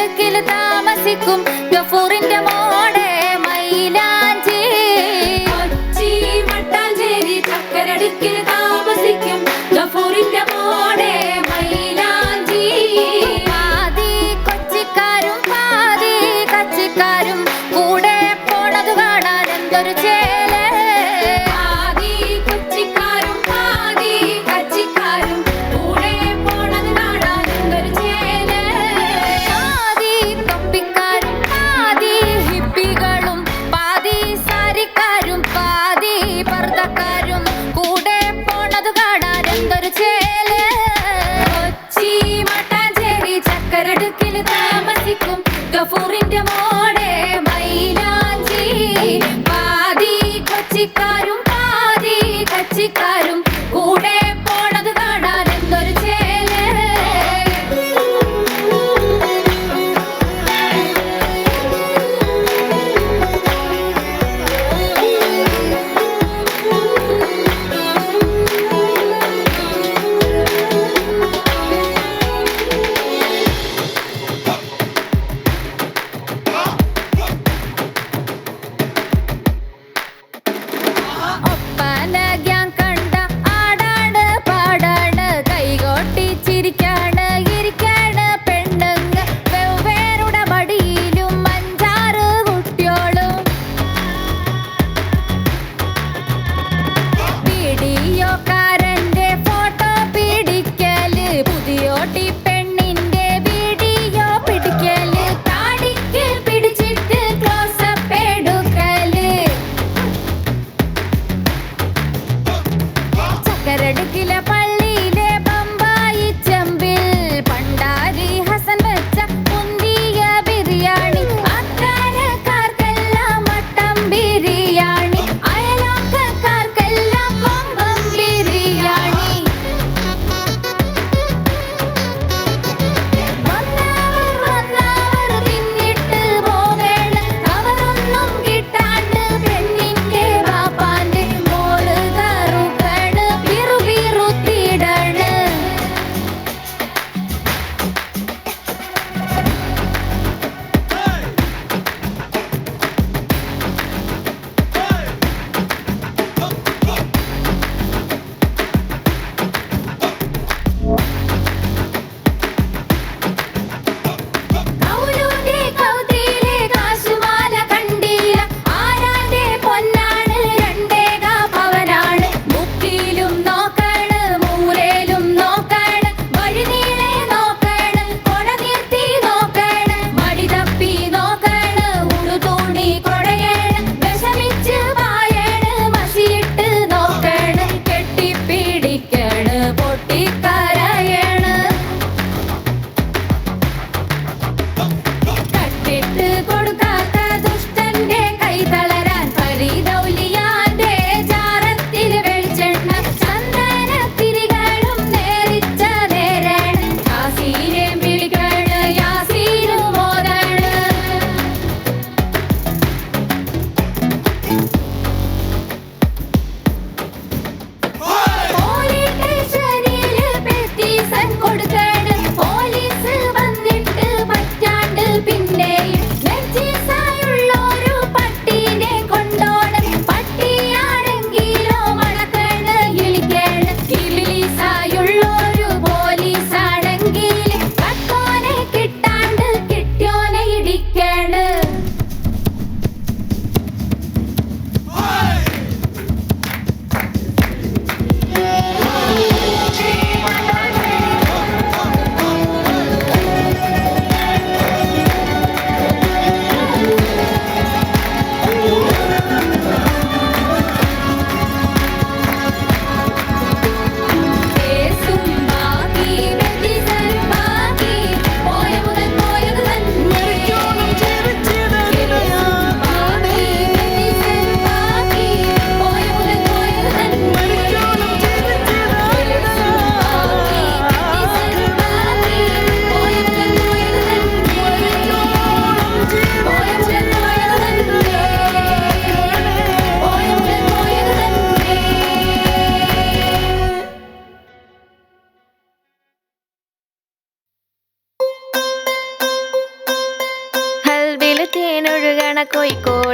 ചക്കരടുക്കിൽ താമസിക്കും ഗഫൂറിന്റെ മോടെ മൈലാഞ്ചി. കൊച്ചി മട്ടാഞ്ചേരി ചക്കരടുക്കിൽ താമസിക്കും ഗഫൂറിന്റെ മോടെ മൈലാഞ്ചി. പാതി കൊച്ചിക്കാരും പാതി കച്ചിക്കാരും കൂടെ പോണത് കാണാൻ എന്തൊരു ചേല്. പാതി കൊച്ചിക്കാരും പാതി കച്ചിക്കാരും കൂടെ പോണത് കാണാൻ എന്തൊരു ചേല്. പാതി തൊപ്പിക്കാരും പാതി ഹിപ്പികളും പാതി സാരിക്കാരും പാതി പർദ്ദക്കാരും കൂടെ പോണത് കാണാൻ എന്തൊരു ചേല്. കൊച്ചി മട്ടാഞ്ചേരി ചക്കരടുക്കിൽ താമസിക്കും ഗഫൂറിന്റെ മോടെ മൈലാഞ്ചി. പാതി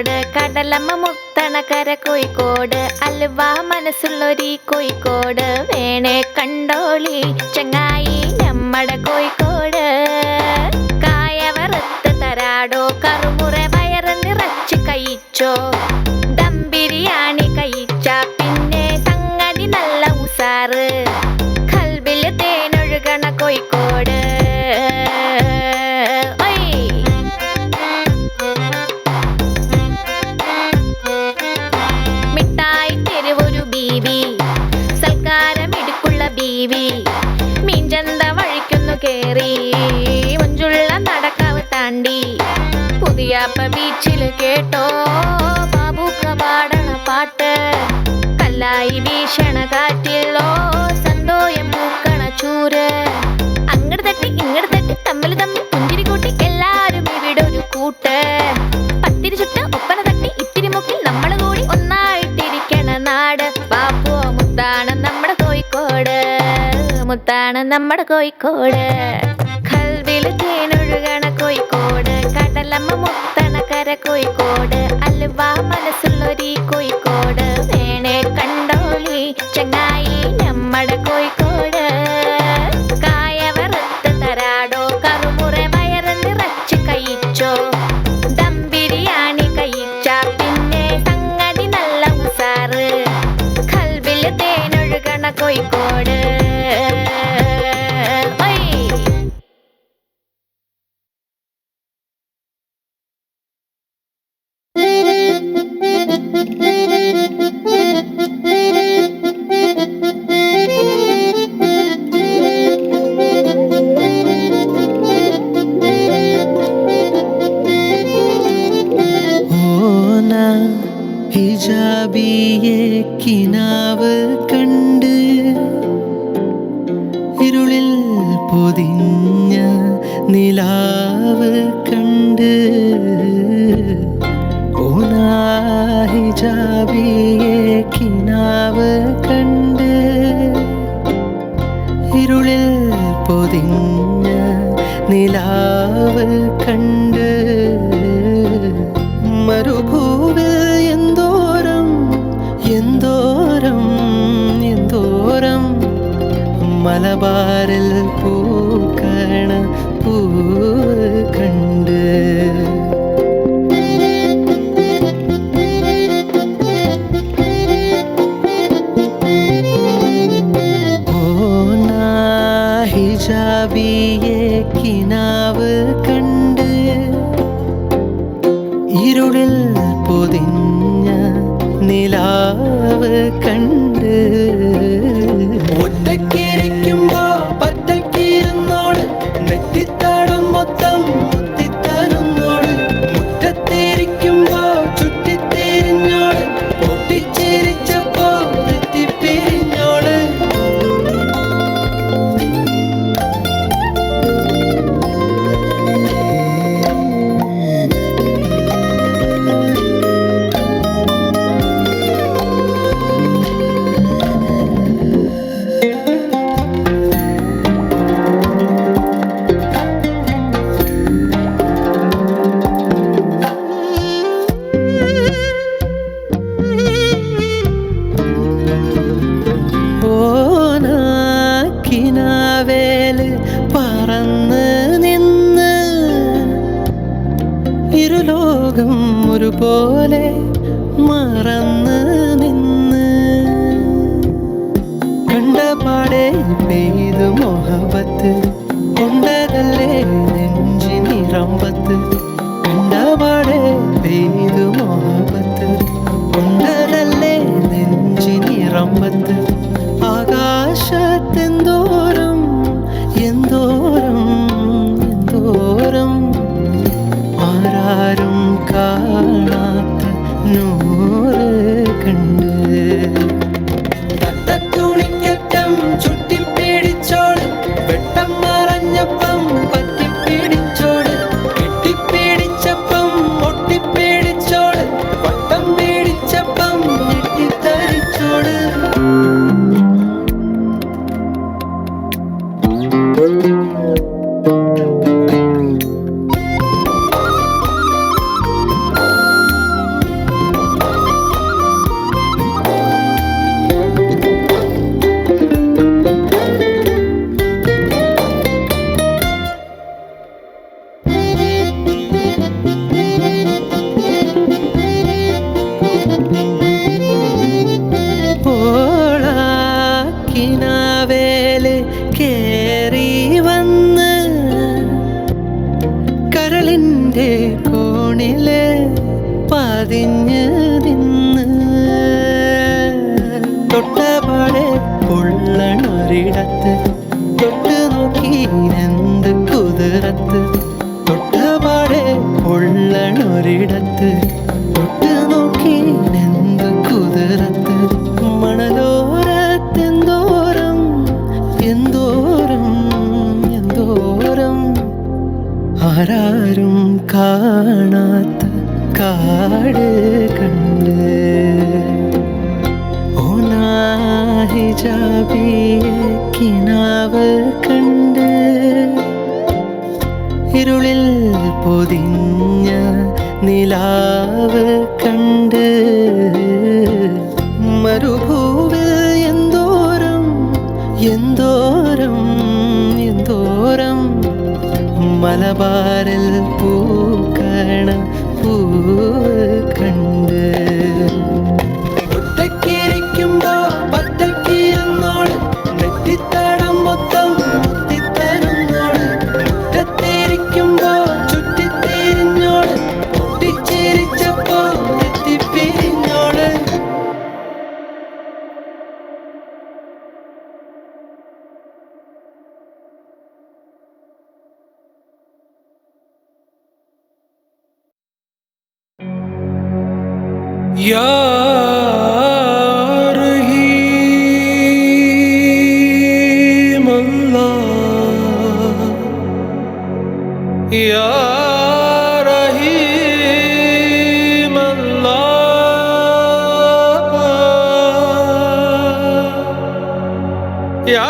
കോഴിക്കോട് കടലമ്മ മുത്തണക്കര കോഴിക്കോട് അലുവ മനസ്സുള്ളൊരീ കോഴിക്കോട് വേണേ കണ്ടോളി ചങ്ങായി നമ്മടെ കോഴിക്കോട് കായ വറുത്ത് തരാടോ കറുമുറ വയറ് നിറച്ച് കഴിച്ചോ ദം ബിരിയാണി കഴിച്ച പിന്നെ സംഗതി നല്ല ഉസാറ് കൽബില് തേനൊഴുകണ കോഴിക്കോട് മിഠായി തെരുവൊരു ബീവി സൽക്കാരമിടുക്കുള്ള ബീവി മീൻചന്ത വഴിക്കുന്നു കേറി മുഞ്ചുള്ള നടക്കാവ് താണ്ടി പുതിയാപ്പ ബീച്ചില് കേട്ടോ ബാബുക്ക പാടണ പാട്ട് കല്ലായി വീശണ കാറ്റിലോ സന്തോയം പൂക്കണ ചൂര് അങ്ങട് തട്ടി ഇങ്ങട് തട്ടി തമ്മിൽ പുഞ്ചിരി കൂട്ടി എല്ലാരും ഇവിടെ ഒരു കൂട്ട് പത്തിരി ചുട്ട ഒപ്പന തട്ടി ഇത്തിരി മുക്കിൽ നമ്മള് കൂടി ഒന്നായിട്ടിരിക്കണ നാട് പാപ്പോ മുത്താണ് നമ്മുടെ കോഴിക്കോട് മുത്താണ് നമ്മുടെ കോഴിക്കോട് കൽവില് തേനൊഴുകണ കോഴിക്കോട് കടലമ്മ മുത്തണക്കര കോഴിക്കോട് അലുവ മനസ്സുള്ളൊരീ കോഴിക്കോട് വേണേ കണ്ടോളി ചങ്ങായി നമ്മടെ കോഴിക്കോട് കായ വറുത്ത് തരാടോ കറുമുറ വയറ് നിറച്ച് കഴിച്ചോ ദം ബിരിയാണി കഴിച്ച പിന്നെ സംഗതി നല്ല ഉസാറ് കൽബില് തേനൊഴുകണ കോഴിക്കോട് ഹിജാബിയെ കിനാവ് കണ്ട് ഇരുളിൽ പൊതിഞ്ഞ നിലാവ് കണ്ട് ഓനാ ഹിജാബിയെ കിനാവ് കണ്ട് ഇരുളിൽ പൊതിഞ്ഞ നിലാവ് കണ്ട് മരുഭൂവിൽ എന്തോരം എന്തോരം എന്തോരം മലബാറിൽ പൂക്കണ പൂവ് കണ്ട് ഓനാ ഹിജാബിയെ കിനാവ് കണ്ട് ഇരുളിൽ പൊതിഞ്ഞ നിലാവ് കണ്ട് ഒറ്റക്കിരിക്കുമ്പോ പറ്റക്കിരുന്നോട് നെറ്റിത്താടും മൊത്തം മുത്തിത്തരുന്നോട് മുറ്റത്തിരിക്കുമ്പോ ചുറ്റിത്തിരിഞ്ഞോട് പൊട്ടിച്ചിരിച്ചപ്പോ തെറ്റിപ്പിരിഞ്ഞോട് കിനാവേല് പറന്ന് നിന്ന് ഇരുലോകം ഒരുപോലെ മറന്ന് നിന്ന് കണ്ടപാടെ പെയ്തു മൊഹബത്ത് കൊണ്ടതല്ലേ നെഞ്ചിനിറമ്പത്ത് കണ്ടപാടെ പെയ്തു മൊഹബത്ത് കൊണ്ടതല്ലേ നെഞ്ചിനിറമ്പത്ത് ആകാശത്തെന്തോരം എന്തോരം എന്തോരം ആരാരും കാണാത്ത നൂറ് കണ്ട് തട്ടത്തുണിക്കറ്റം ചുറ്റിപ്പിടിച്ചോട് വെട്ടം മറഞ്ഞപ്പം പറ്റിപ്പിടിച്ചോട് കെട്ടിപ്പിടിച്ചപ്പം ഒട്ടിപ്പിടിച്ചോട് വട്ടം പിടിച്ചപ്പം ഞെട്ടിത്തരിച്ചോട് തൊട്ടപാടെ പൊള്ളണൊരിടത്ത് തൊട്ട് നോക്കിനെന്ത് കുതിരത്ത് തൊട്ടപാടെ പൊള്ളണൊരിടത്ത് തൊട്ട് നോക്കിനെന്ത് കുതിരത്ത് മണലോരത്തെന്തോരം എന്തോരം എന്തോരം ആരാരും കാണാത്ത കാട് കണ്ട് ഹിജാബിയെ കിനാവ് കണ്ട് ഇരുളിൽ പൊതിഞ്ഞ നിലാവ് കണ്ട് മരുഭൂവിൽ എന്തോരം എന്തോരം എന്തോരം മലബാറിൽ പൂക്കണ പൂവ് കണ്ട് ഒറ്റക്കിരിക്കുമ്പോ പറ്റക്കിരുന്നോള് നെറ്റിത്തടം മൊത്തം മുത്തിത്തരുന്നോള് മുറ്റത്തിരിക്കുമ്പോ ചുറ്റിത്തിരിഞ്ഞോള് പൊട്ടിച്ചിരിച്ചപ്പോ തെറ്റിപ്പിരിഞ്ഞോള് Ya Rahim Allah, Ya Rahim Allah, Ya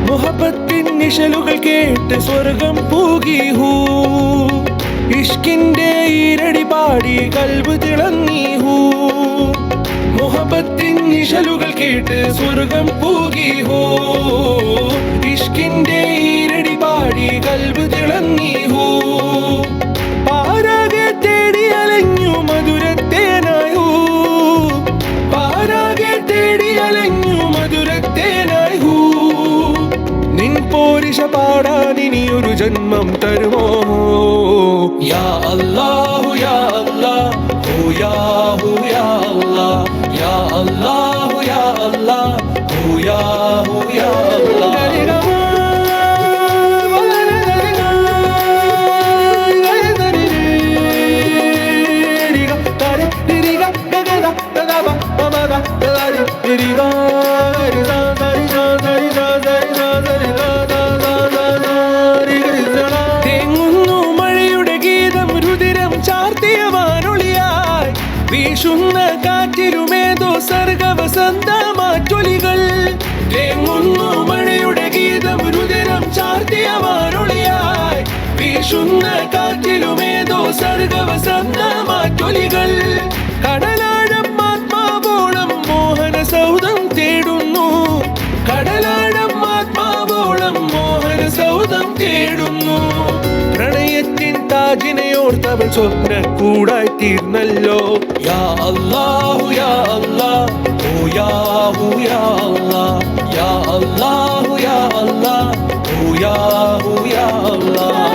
മുഹബത്തിൻ നിശലുകൾ കേട്ട് സ്വർഗം പൂകി ഹൂ ഇഷ്കിന്റെ ഈരടി പാടി കൽബ് തിളങ്ങി ഹൂ മുഹബത്തിൻ നിശലുകൾ കേട്ട് സ്വർഗം പൂകി ഹൂ ഇഷ്കിന്റെ ഈരടി പാടി കൽബ് തിളങ്ങി ഹൂ പാരാകെ തേടി അലഞ്ഞു മധുരത്തേനായൂ പാരാകെ തേടി അലഞ്ഞു മധുരത്തേനായൂ നിൻ പോരിശ പാടാൻ ഇനിയൊരു ജന്മം തരുമോ യാ അല്ലാഹു യാ അല്ലാഹ് ഓ യാ ഹു യാ അല്ലാഹ് യാ അല്ലാഹു യാ അല്ലാഹ് ഓ യാ ഹു യാ അല്ലാഹ് തേങ്ങുന്നു മഴയുടെ ഗീതം രുതിരം ചാർത്തിയ വാനൊളിയായി വീശുന്ന കാറ്റിലുമേതോ സർഗവസന്ത മാറ്റൊലികൾ തേങ്ങുന്നു മഴയുടെ ഗീതം രുതിരം ചാർത്തിയ വാനൊളിയായി വീശുന്ന കാറ്റിലുമേതോ സർഗവസന്ത മാറ്റൊലികൾ കടലാഴം ആത്മാവോളം മോഹന സൗധം തേടുന്നു കടലാഴം ആത്മാവോളം മോഹന സൗധം തേടുന്നു പ്രണയത്തിൻ താജിനെയോർത്തവൾ സ്വപ്ന കൂടായി തീർന്നല്ലോ യാ അല്ലാഹു യാ അല്ലാഹ് ഓ യാ ഹു യാ അല്ലാഹ് യാ അല്ലാഹു യാ അല്ലാഹ് ഓ യാ ഹു യാ അല്ലാഹ്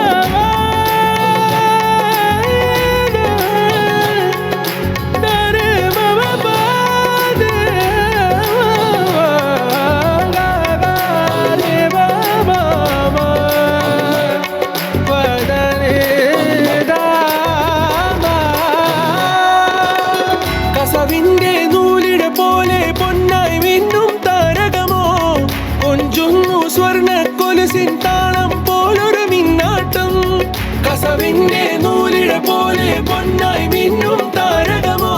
കസവിന്റെ നൂലിട പോലെ പൊന്നായി മിന്നും താരകമോ കൊഞ്ചുന്നു സ്വർണ്ണ കൊലുസിൻ താളം പോലൊരു മിന്നാട്ടം കസവിന്റെ നൂലിട പോലെ പൊന്നായി മിന്നും താരകമോ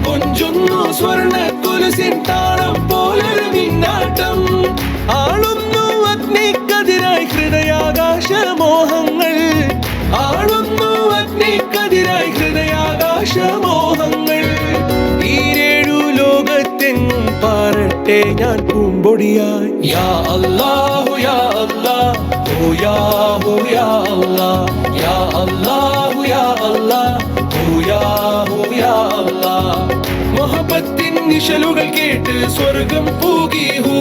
കൊഞ്ചുന്നു സ്വർണ്ണ കൊലുസിൻ താളം പോലൊരു മിന്നാട്ടം ആളുന്നു അഗ്നിക്കതിരായി ഹൃദയാകാശ മോഹങ്ങൾ മാറട്ടെ ഞാൻ പൂമ്പൊടിയായി. യാ അല്ലാഹു യാ അല്ലാഹ് ഓ യാ ഹു യാ അല്ലാഹ് യാ അല്ലാഹു യാ അല്ലാഹ് ഓ യാ ഹു യാ അല്ലാഹ്. മുഹബത്തിൻ നിശലുകൾ കേട്ട് സ്വർഗം പൂകി ഹൂ,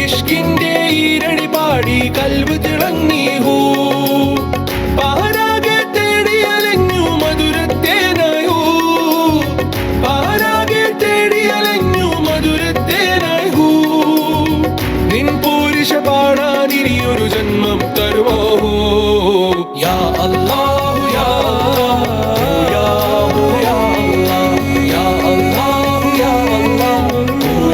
ഇഷ്കിന്റെ ഈരടി പാടി കൽവ് തിളങ്ങി ഹൂ. പാരാകെ തേടി അലഞ്ഞു മധുരത്തേനായൂ, പാരാകെ തേടി അലഞ്ഞു മധുരത്തേനായി ഹൂ. നിൻ പോരിഷ പാടാൻ ഇനിയൊരു ജന്മം തരുമോ? യാ അല്ലാഹു യാ അല്ലാഹ് യാ ഹു യാ അല്ലാഹ് യാ അല്ലാഹു യാ അല്ലാഹ്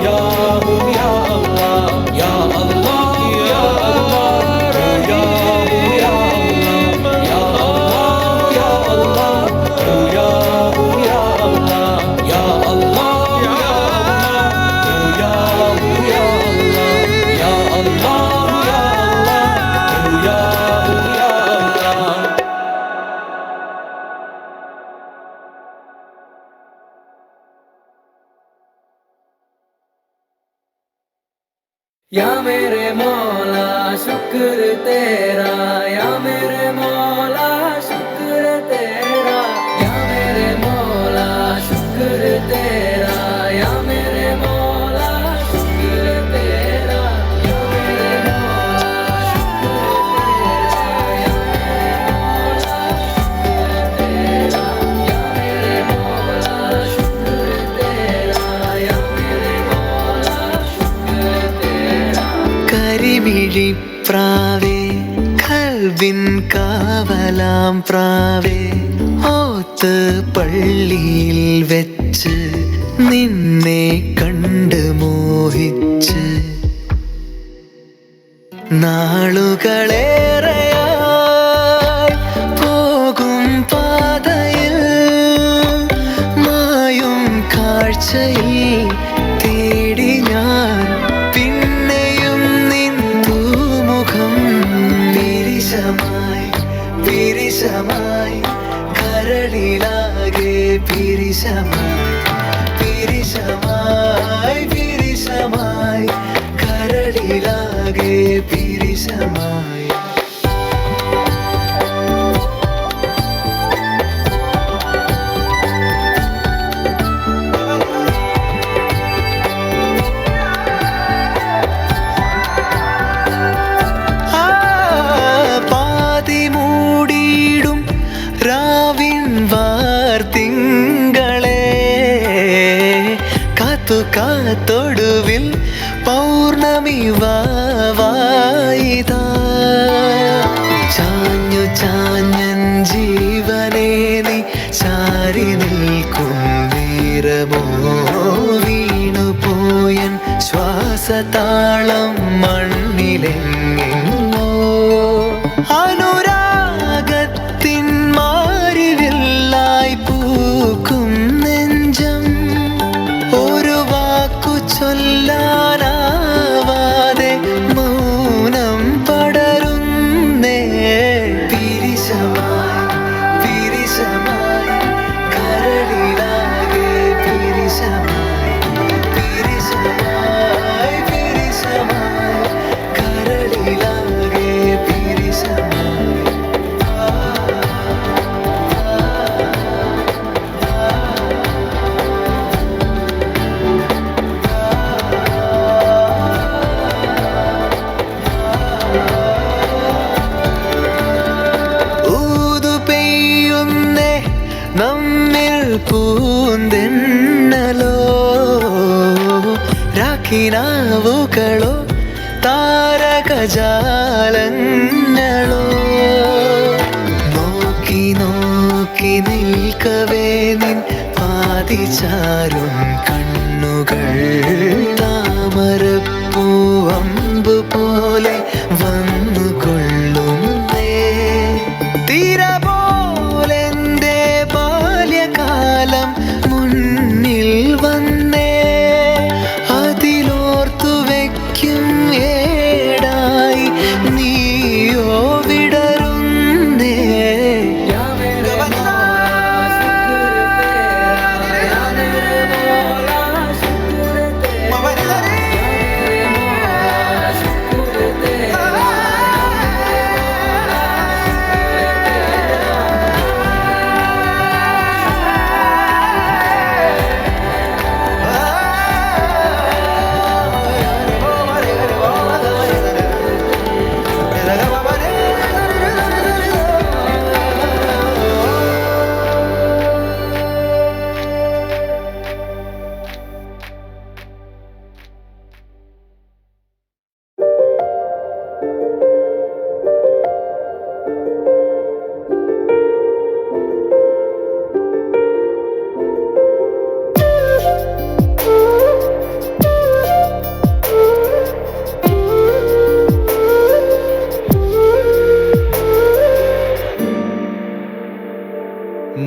യാ ഹു യാ അല്ലാഹ് യാ അല്ലാഹു യാ അല്ലാഹ് യാ ഹു യാ അല്ലാഹ് യാ അല്ലാഹു യാ അല്ലാഹ് യാ ഹു യാ അല്ലാഹ് യാ അല്ലാഹു യാ അല്ലാഹ് യാ ഹു യാ അല്ലാഹ് യാ അല്ലാഹു യാ അല്ലാഹ് യാ ഹു യാ അല്ലാഹ്. या मेरे मौला शुक्र तेरा, या मेरे मौला शुक्र तेरा, या मेरे मौला शुक्र तेरा, या मेरे मौला शुक्र तेरा, या मेरे मौला शुक्र तेरा, या मेरे मौला शुक्र तेरा, या मेरे मौला शुक्र तेरा. കരിമിഴി പ്രാവേ കൽവിൻ കാവലാം പ്രാവേ, ഓത്ത് പള്ളിയിൽ വെച്ച് നിന്നെ കണ്ട് മോഹിച്ച് നാളുകളേറെയായി പോകും പാതയിൽ മായും കാഴ്ചയിൽ തേടി ഞാൻ പിന്നെയും നിൻ തൂമുഖം. പിരിശമായി പിരിശമായി കരളിലാകെ പിരിശമായി പിരിശമായി പിരിശമായി കരളിലാകെ പിരിശമായി. പാതി മൂടിയിടും രാവിൻ വാർത്തിങ്കളെ, കാത്തു കാത്തൊടുവിൽ പൗർണമി വായിതാ. ചാഞ്ഞു ചാഞ്ഞൻ ജീവനെ നീ ചാരി നിൽക്കും നേരമോ, വീണുപോയൻ ശ്വാസതാളം മണ്ണിലെങ്ങോ. അനുരാഗത്തിൻ മാരിവില്ലായി പൂക്കും നെഞ്ചം, ഒരു വാക്കു ചൊല്ലാനാവാതെ മൗനം പടരുന്നേ. പിരിശമായി പിരിശമായി കരളിലാകെ പിരിശമായി പിരിശമായി പിരിശമായി കരളിലാകെ പിരിശമായി. ഊതു പെയ്യുന്നേ നമ്മിൽ പൂന്തെന്നലോ, രാഖിനാവുകളോ താരകജാലങ്ങളോ. നോക്കി നോക്കി നിൽക്കവേ നിൻ പാതിചാരും കണ്ണുകൾ, താമരപ്പൂവമ്പു പോലെ വന്നുകൊള്ളുന്നേ. തീര പോലെന്റെ ബാല്യകാലം മുന്നിൽ വന്നേ, അതിലോർത്തു വയ്ക്കും ഏടായി നീയോ വിടരുന്നേ.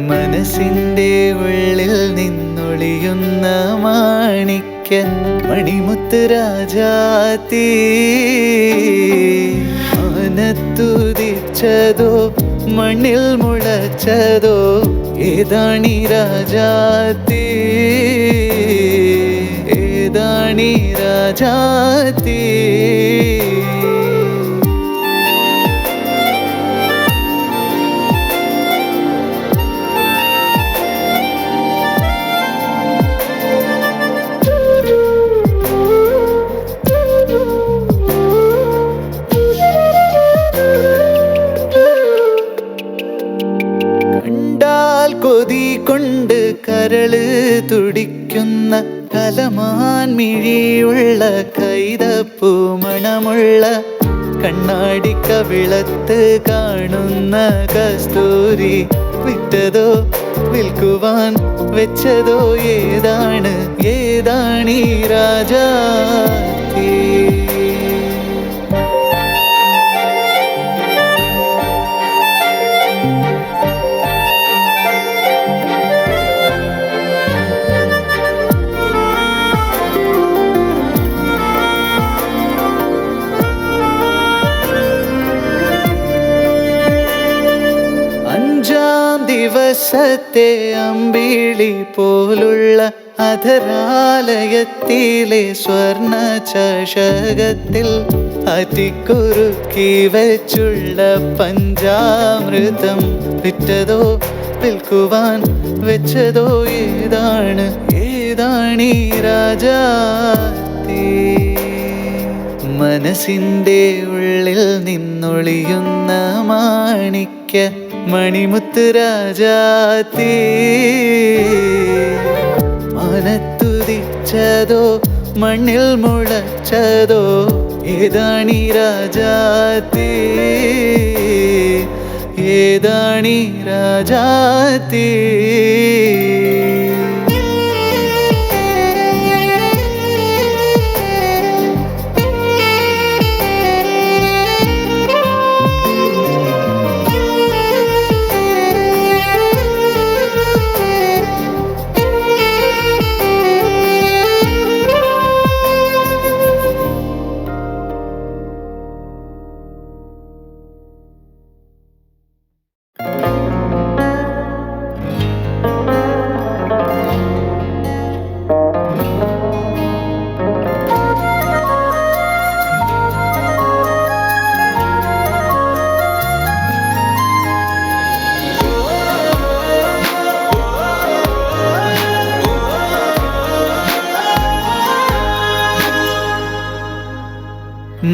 മനസ്സിൻ്റെ ഉള്ളിൽ നിന്നൊളിയുന്ന മാണിക്യ മണിമുത്ത് രാജാത്തീ മനത്തുദിച്ചതോ മണ്ണിൽ മുളച്ചതോ ഏതാണി രാജാത്തീ ഏതാണി രാജാത്തീ കൊതി കൊണ്ട് കരള് തുടിക്കുന്ന കലമാൻ മിഴിയുള്ള കൈതപ്പൂ മണമുള്ള കണ്ണാടി കവിളത്ത് കാണുന്ന കസ്തൂരി വിറ്റതോ വിൽക്കുവാൻ വെച്ചതോ ഏതാണ് ഏതാണീ രാജാത്തീ ദിവസത്തെ അമ്പിളി പോലുള്ള അധരാലയത്തിലെ സ്വർണ ചഷകത്തിൽ അതിക്കുറുക്കി വെച്ചുള്ള പഞ്ചാമൃതം വിറ്റതോ വിൽക്കുവാൻ വെച്ചതോ ഏതാണ് ഏതാണീ രാജാത്തീ മനസ്സിൻ്റെ ഉള്ളിൽ നിന്നൊളിയുന്ന മാണിക്യ മണിമുത്ത് രാജാത്തീ മനത്തുദിച്ചതോ മണ്ണിൽ മുളച്ചതോ ഏതാണീ രാജാത്തീ ഏതാണീ രാജാത്തീ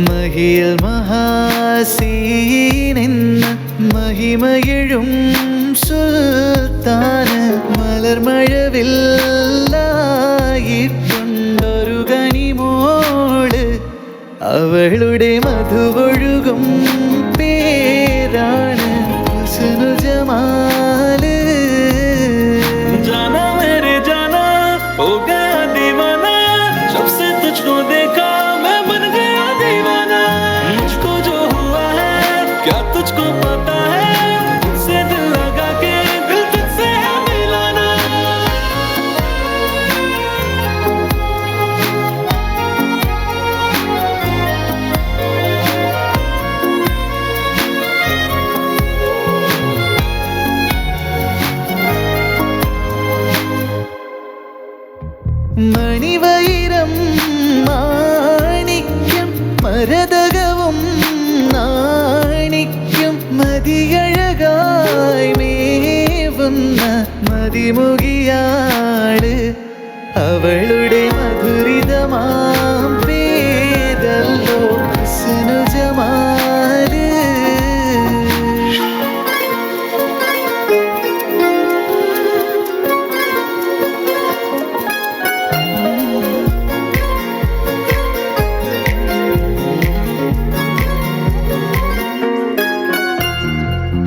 മഹിയിൽ മഹാസീനെന്ന മഹിമയഴും സുൽത്താന് മലർമഴവില്ലായിട്ടുണ്ടൊരു കനിമോള് അവളുടെ മധുവൊഴുകും പേരാണ് ഹുസ്നു ജമാല് जाना मेरे जाना हो गया दीवाना जब से तुझको देखा मैं बन गया दीवाना मुझको जो हुआ है क्या तुझको पता है तुझसे दिल लगा के दिल तुझसे है मिलाना മണിവൈരം മാണിക്യം മരതകവും നാണിക്യം മതിയഴകായി മേവുന്ന മതിമുകിയാള് അവളുടെ മധുരിതമാം പേരല്ലോ ഹുസ്നു ജമാല്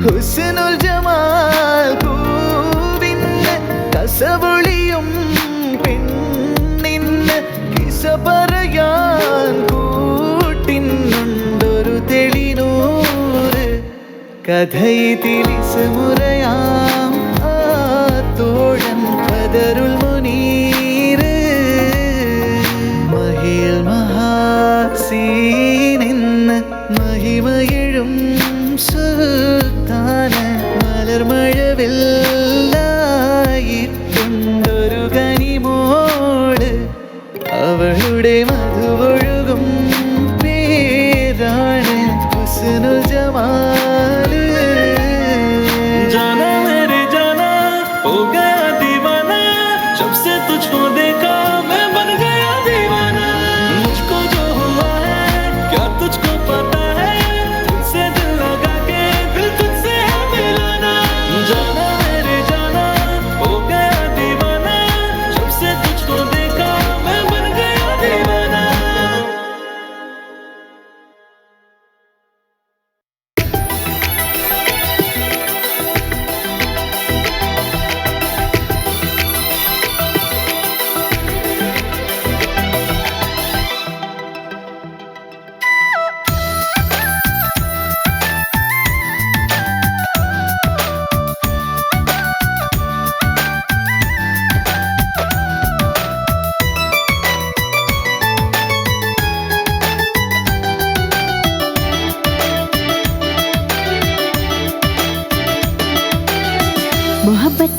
ഹുസ്നുൽ ജമാൽ പൂവിന്ന് കസവൊളിയും പെണ്ണിന്ന് കിസ പറയാൻ കൂട്ടിനുണ്ടൊരു തെളിനൂറ് കഥയിതിലിസമുറയാം ആ തോഴൻ ബദറുൽ മുനീറ് മഹിൽ മഹാസീനെന്ന് മഹിമയഴും സുൽത്താന് മലർമഴവില്ലായിട്ടുണ്ടൊരു കനിമോള് അവളുടെ മധുവൊഴുകും പേരാണ് ഹുസ്നുൽ ജമാല് जाना मेरे जाना हो गया दीवाना जब से तुझको देखा मैं बन गया दीवाना मुझको जो हुआ है क्या तुझको पता है तुझसे दिल लगा के दिल तुझसे है मिलाना जाना मेरे जाना हो गया दीवाना जब से तुझको देखा मैं बन गया दीवाना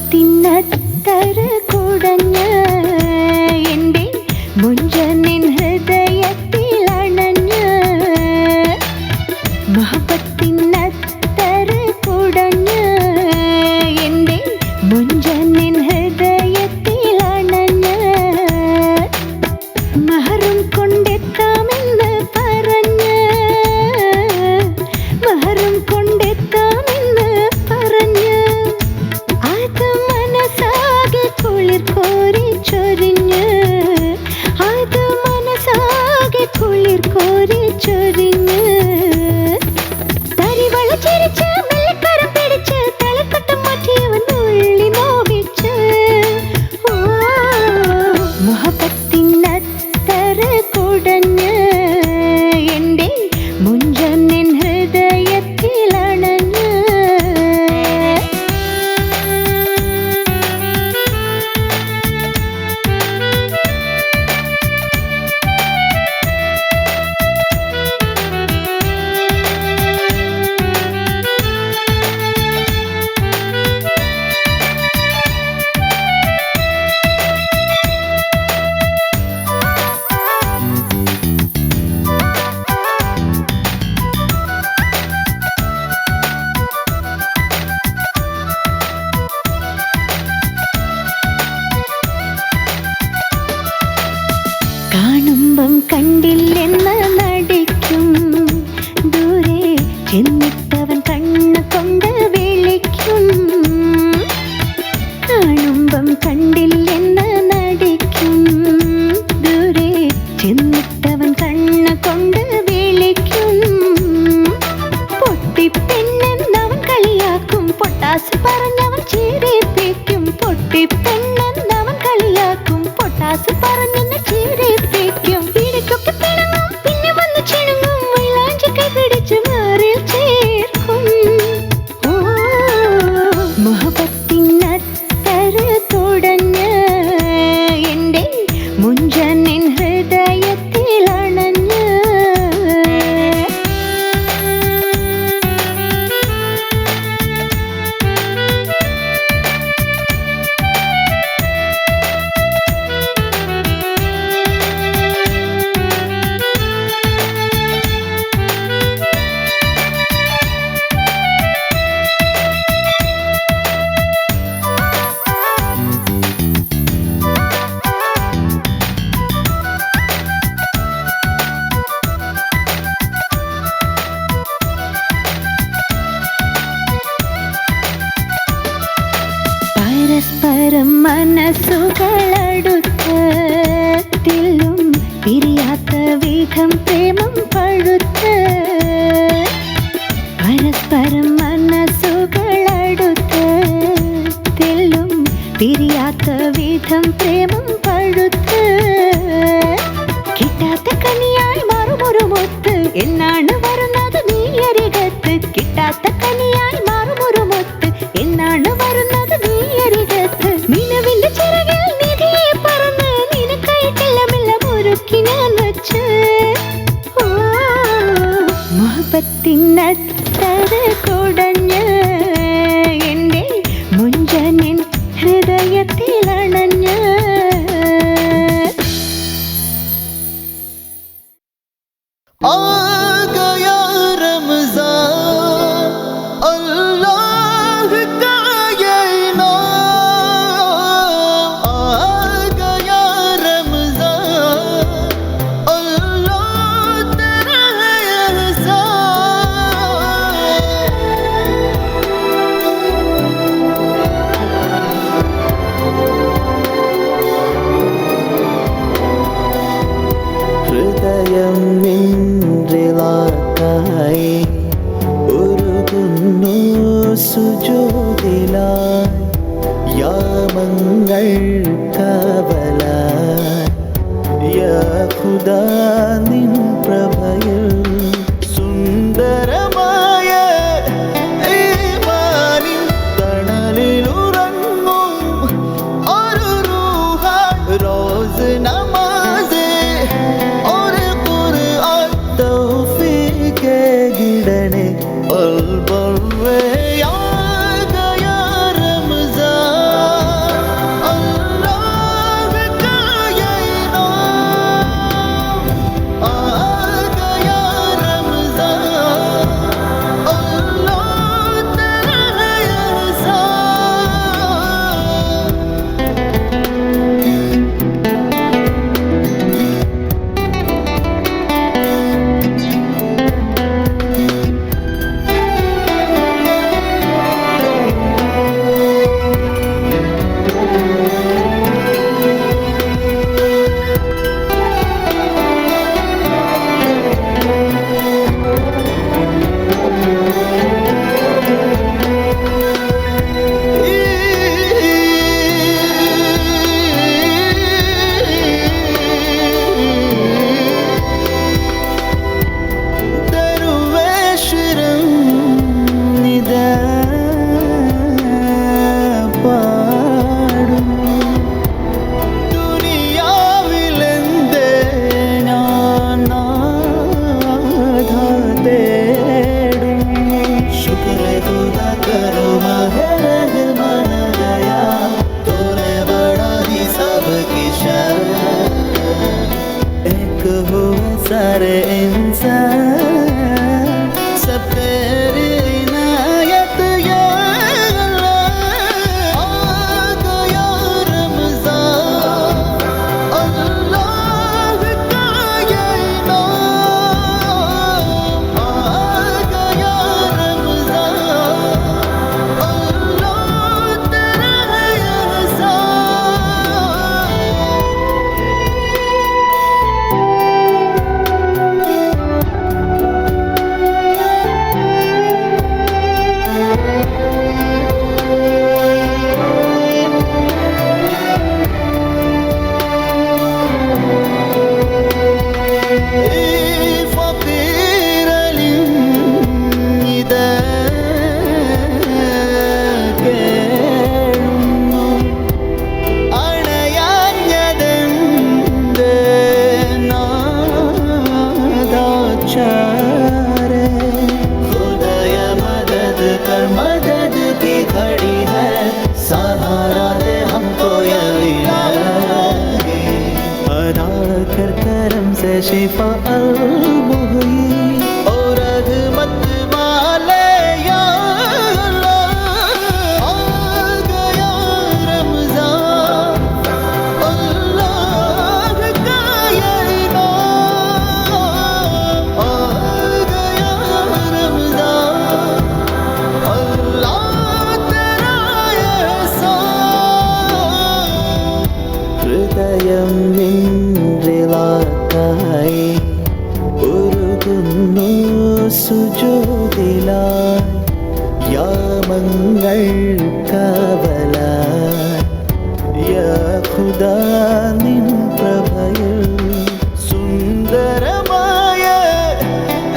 മുഹബത്തിനത്തര കുടഞ്ഞ് എൻ്റെ മുഞ്ചനിൻ ഹൃദയത്തിൽ അണഞ്ഞ് മുഹബത്തിനത്തര കുടഞ്ഞ് എൻ്റെ മുഞ്ചനിൻ ഹൃദയത്തിൽ അണഞ്ഞ് മഹറും കൊണ്ടെത്താമെന്ന് പറഞ്ഞ് മഹറും കൊണ്ടെത്താമെന്ന് പറഞ്ഞ് അത് മനസാകെ കുളിർ കോരി ചൊരിഞ്ഞ് അത് മനസാകെ കുളിർ കോരി ചൊരിഞ്ഞ് തരിവള ചിരിച്ച് മെല്ലക്കരം പിടിച്ച് തലക്കെട്ടം മാറ്റിയവൻ ഉള്ളി നോവിച്ച് മുഹബത്തിനത്തര കുടഞ്ഞ് എൻ്റെ മുഞ്ചനിൻ ഹൃദയത്തിൽ അണഞ്ഞ് കാണുമ്പം കണ്ടില്ലെന്ന് നടിക്കും ദൂരെ ചെന്നിട്ടവൻ കണ്ണ് കൊണ്ട് വിളിക്കും കാണുമ്പം കണ്ടില്ലെന്ന് നടിക്കും ദൂരെ ചെന്നിട്ടവൻ കണ്ണ് കൊണ്ട് വിളിക്കും പൊട്ടിപ്പെണ്ണെന്നവൻ കളിയാക്കും പൊട്ടാസ് പറഞ്ഞവൻ ചിരിപ്പിക്കും പൊട്ടിപ്പെണ്ണെന്നവൻ കളിയാക്കും പൊട്ടാസ് പറഞ്ഞെന്നെ ചിരിപ്പിക്കും പിടിക്കൊക്കെ പിണങ്ങും പിന്നെ വന്ന് ചിണുങ്ങും വൈലാഞ്ചി കൈ പിടിച്ച് മാറിൽ ചേർക്കും മുഹബത്തിനത്തര തുടഞ്ഞ് എൻ്റെ മുഞ്ചനിൻ ഹൃദയത്തിൽ അണഞ്ഞ് പരസ്പരം മനസ്സുകളടുത്തിലും പിരിയാത്ത വിധം പ്രേമം പഴുത്ത് പരസ്പരം മനസ്സുകൾ സ്വാർത്ഥം പ്രേമം പഴുത്ത് കിട്ടാത്ത കനിയായി മാറുമൊരു മുത്ത് എന്നാണ് വരുന്നത് നീ അരികത്ത് കിട്ടാത്ത കനിയായി മാറുമൊരു മുത്ത് എന്നാണ് വരുന്നത് നീ അരികത്ത് നിലവിന്റെ ചിറകിൽ നിധിയെ പറന്ന് നിനക്കായിട്ടെല്ലാം ഒരുക്കി ഞാൻ വച്ച് മുഹബത്തിനത്തത് കുടഞ്ഞ് എൻ്റെ മുഞ്ചനിൻ ഹൃദയത്തിലണഞ്ഞ് आ गया रमज़ान अल्लाह का ये नाम आ गया रमज़ान अल्लाह तेरा एहसान ഹൃദയം നിൻറിലാക്കായി ഒരുകുന്നു സുജൂദിലായി യാമങ്ങൾ കാവലായി യാ ഖുദാ നിൻ പ്രഭയിൽ സുന്ദരമായ ഈമാനിൻ തണലിലുറങ്ങും ഒരു റൂഹായി റോസ് നമാസേ गिड़ने पल पल में आ गया रमज़ान अल्लाह का ये नाम आ गया रमज़ान अल्लाह तेरा एहसान सारे इंसान सब तेरी इनायत या अल्लाह आ गया रमज़ान अल्लाह का ये नाम आ गया रमज़ान अल्लाह तेरा मदद की खड़ी है सहारा दे हमको यही अदा कर करम से शिफा अल-मुहयी और रहमत वाले या अल्लाह आ गया रमज़ान अल्लाह का ये नाम आ गया रमज़ान ഹൃദയം നിൻറിലാക്കായി ഒരുകുന്നു സുജൂദിലായി യാമങ്ങൾ കാവലായി യാ ഇതാ നിൻ പ്രഭയിൽ സുന്ദരമായ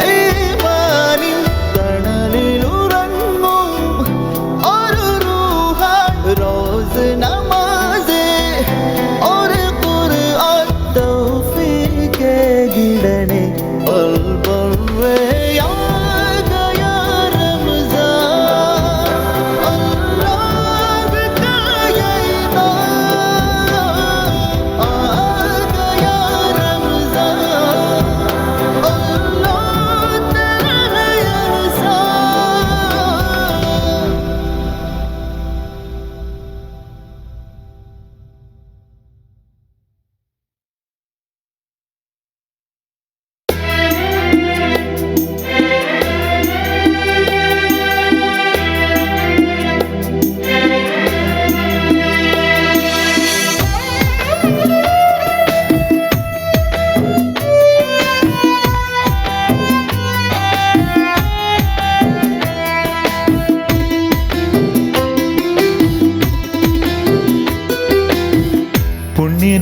ഈ വാനിൻ തണലിലുറങ്ങും ഒരു റൂഹ റോസ് നമാസെ ഒരു ഖുർആൻ തൗഫീഖ് ഗിടനെ പൽ പൽ याद या रमज़ान अल्लाह का ये नाम आ गया रमज़ान अल्लाह तेरा एहसान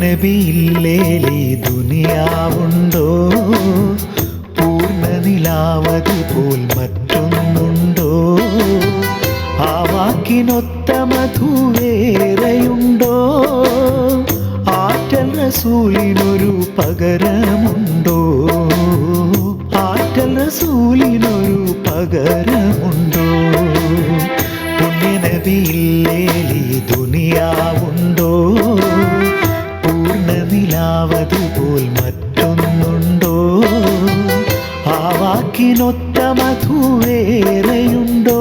പുണ്യനബിയില്ലേലി ദുനിയാവുണ്ടോ പൂർണ്ണനിലാവത് പോൽ മറ്റൊന്നുണ്ടോ ആ വാക്കിനൊത്ത മധുവേറെയുണ്ടോ ആറ്റൽ റസൂലിനൊരു പകരമുണ്ടോ ആറ്റൽ റസൂലിനൊരു പകരമുണ്ടോ പുണ്യനബിയില്ലേലി ദുനിയാവുണ്ടോ പൂർണ്ണനിലാവത് പോൽ മറ്റൊന്നുണ്ടോ ആ വാക്കിനൊത്ത മധുവേറെയുണ്ടോ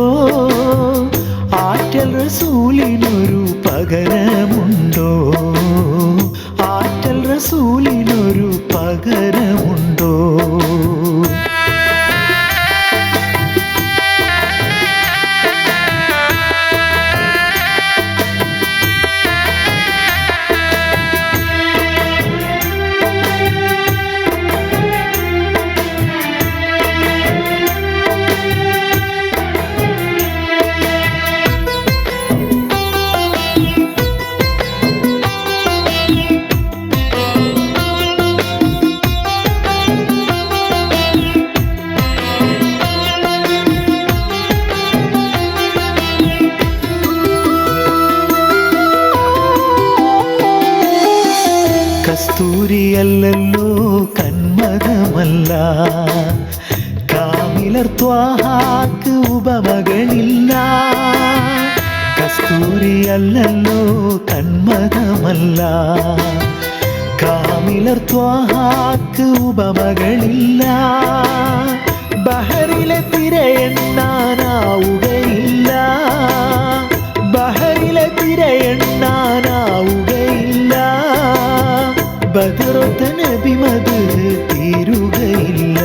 ആറ്റൽ റസൂലിനൊരു പകരമുണ്ടോ ആറ്റൽ റസൂലിനൊരു പകരമുണ്ടോ കസ്തൂരിയല്ലല്ലോ കന്മദമല്ല കാമിലർ ത്വാഹാക്ക് ഉപമകളില്ല കസ്തൂരിയല്ലല്ലോ കന്മദമല്ല കാമിലർ ത്വാഹാക്ക് ഉപമകളില്ല ബഹറിലെ തിരയെണ്ണാനാവുകയില്ല ബഹറിലെ തിരയെണ്ണാനാവുകയില്ല ബദറൊത്ത നബി മദ് തീരുകയില്ല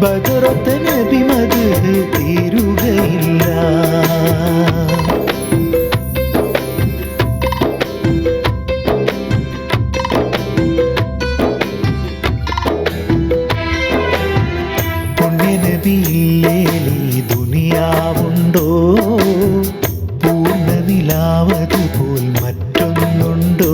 ബദറൊത്ത നബി മദ് തീരുകയില്ല പുണ്യനബിയില്ലേലി ദുനിയാവുണ്ടോ പൂർണ്ണനിലാവത് പോൽ മറ്റൊന്നുണ്ടോ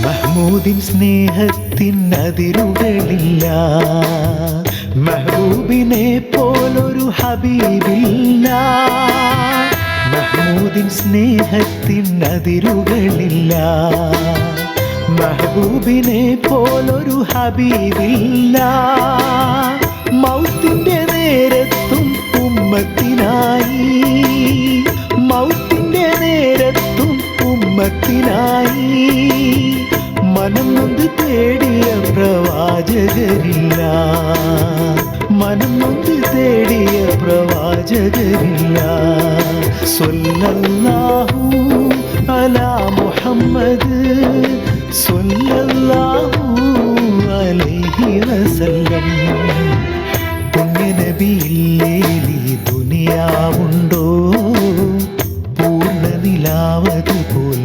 മഹ്മൂദിൻ സ്നേഹത്തിൻ അതിരുകളില്ല മെഹബൂബിനെ പോലൊരു ഹബീബില്ല മഹ്മൂദിൻ സ്നേഹത്തിൻ അതിരുകളില്ല മെഹബൂബിനെ പോലൊരു ഹബീബില്ല മൗത്തിന്റെ നേരത്തും ഉമ്മത്തിനായി മൗത്തിന്റെ നേരത്തും ഉമ്മത്തിനായി മനം നൊന്ത് തേടിയ പ്രവാചകരില്ല, മനം നൊന്ത് തേടിയ പ്രവാചകരില്ല. സ്വല്ലല്ലാഹു അലാ മുഹമ്മദ് സ്വല്ലല്ലാഹു അലൈഹി വസല്ലം. പുണ്യനബിയില്ലേലി ദുനിയാവുണ്ടോ പൂർണ്ണ നിലാവത് പോൽ